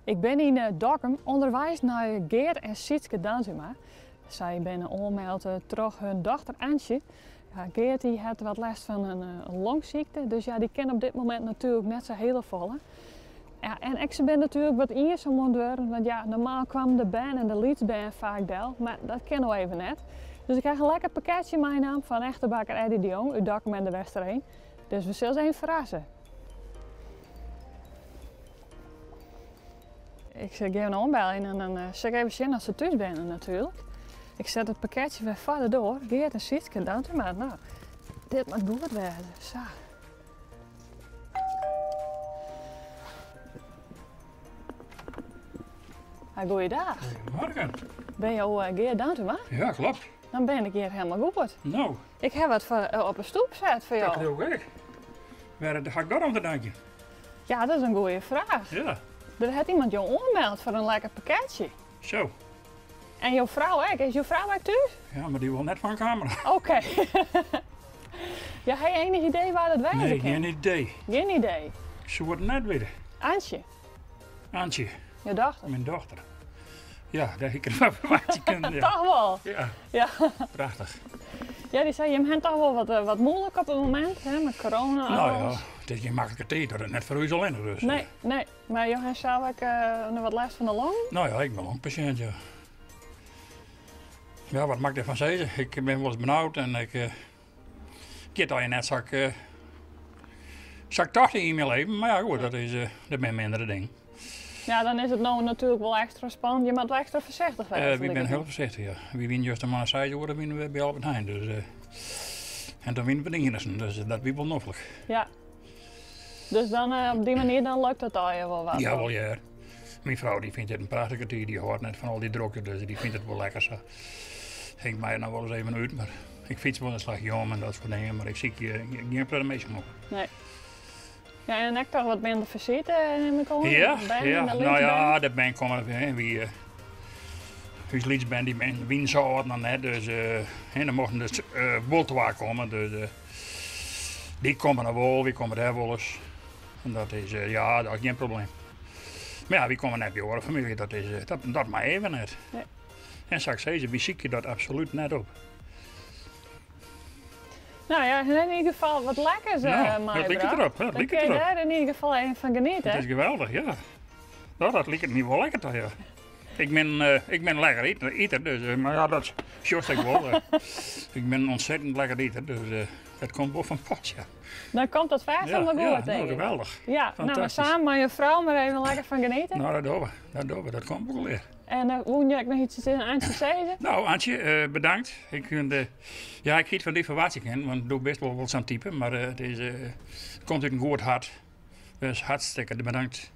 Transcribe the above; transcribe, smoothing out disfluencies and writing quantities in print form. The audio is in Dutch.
Ik ben in Dokkum onderwijs naar Geert en Sietske Danzuma. Zij zijn onmeld terug hun dochter Antje. Ja, Geert die had wat last van een longziekte, dus ja, die kan op dit moment natuurlijk net zo heel vallen. Ja, en ik ben natuurlijk wat eerst om worden, want ja, normaal kwam de band en de leadsband vaak del, maar dat ken we even net. Dus ik krijg een lekker pakketje meenam van echte bakker Eddie de Jong uit Dokkum en de Westerheen. Dus we zullen ze even verrassen. Ik zeg even aanbellen en dan zeg ik even zien als ze thuis zijn natuurlijk. Ik zet het pakketje weer verder door. Geert en Sietske, dank u maar. Nou, dit moet goed worden. Zo. Goeiedag. Goedemorgen. Ben je al Geert, dank u maar? Ja, klopt. Dan ben ik hier helemaal goed. Nou, Ik heb wat op een stoep gezet voor dat is jou. heel gek. Waar ga ik daarom te danken? Ja, dat is een goede vraag. Ja, Er had iemand jou aangemeld voor een lekker pakketje. zo. En jouw vrouw ook. Is jouw vrouw ook thuis? Ja, maar die wil net van camera. Oké. Ja, heb je enig idee waar dat wezen Nee, kan? geen idee. Geen idee. Ze wordt net weten. Antje, Antje, je dochter. mijn dochter. Ja, dat ik er wel verwacht kunnen. Ja. Toch wel. Ja, Ja. prachtig. Ja, die zei, je hebt toch wel wat moeilijk op het moment, hè, met corona en Nou alles. ja, het is geen makkelijke tijd, dat is net voor u alleen. Dus, Nee, nee. Maar je hebt zelf ook nog wat last van de long? Nou ja, ik ben longpatiënt, ja. Ja, wat mag ik ervan zeggen? Ik ben wel eens benauwd en ik keer al je net zak toch in mijn leven, maar ja goed, dat ben mindere ding. Ja, dan is het nou natuurlijk wel extra spannend. Je moet wel extra voorzichtig zijn. We zijn heel voorzichtig, ja. We winnen juist een maand 6 worden winnen we bij Albert Heijn, dus en dan winnen we de Ingenissen, dus dat is wel noffelijk. Ja. Dus dan op die manier dan lukt het al je wel wat. Ja, wel ja. Mijn vrouw die vindt het een prachtige tijd, die hoort net van al die drukte, dus die vindt het wel lekker zo. Ik mij nou wel eens even uit, maar ik fiets wel een slagje om en dat soort dingen, maar ik zie geen probleem op. Nee. Ja, en ik toch wat minder verzet, neem ik al. Ja, Band ja. en de Nou ja, leadsband. de band komen er wie leadsband die ben wien zo dan net, dus en dan mochten dus Boltewaar komen, dus die komen er wel, wie komen daar wel eens. En dat is ja, dat is geen probleem. Maar ja, wie komen net bij horen familie, dat maar even net. Nee. En straks zeggen, wie zie je dat absoluut net op. Nou ja, in ieder geval wat lekkers, Nou, Maaibra. dat lijkt het erop, hè, dat Dan lijkt kun het je erop. daar in ieder geval even van genieten. Het is geweldig, ja. Nou, dat lijkt het niet wel lekker toch, ja. Ik ben lekker eter, dus, maar ja, dat is ik wel. Ik ben een ontzettend lekker eter, dus dat komt wel van pas, ja. Dan komt dat vast Ja, allemaal ja, goed nou, tegen. geweldig. Ja, nou Fantastisch. samen met je vrouw maar even lekker van genieten. Nou, dat doen we, dat komt wel weer. En hoe je nog iets in Antje zeggen? Nou, Antje, bedankt. Ik giet van die verwacht ik in, want ik doe best wel wat zo'n type, maar het komt uit een goed hart. Dus hartstikke bedankt.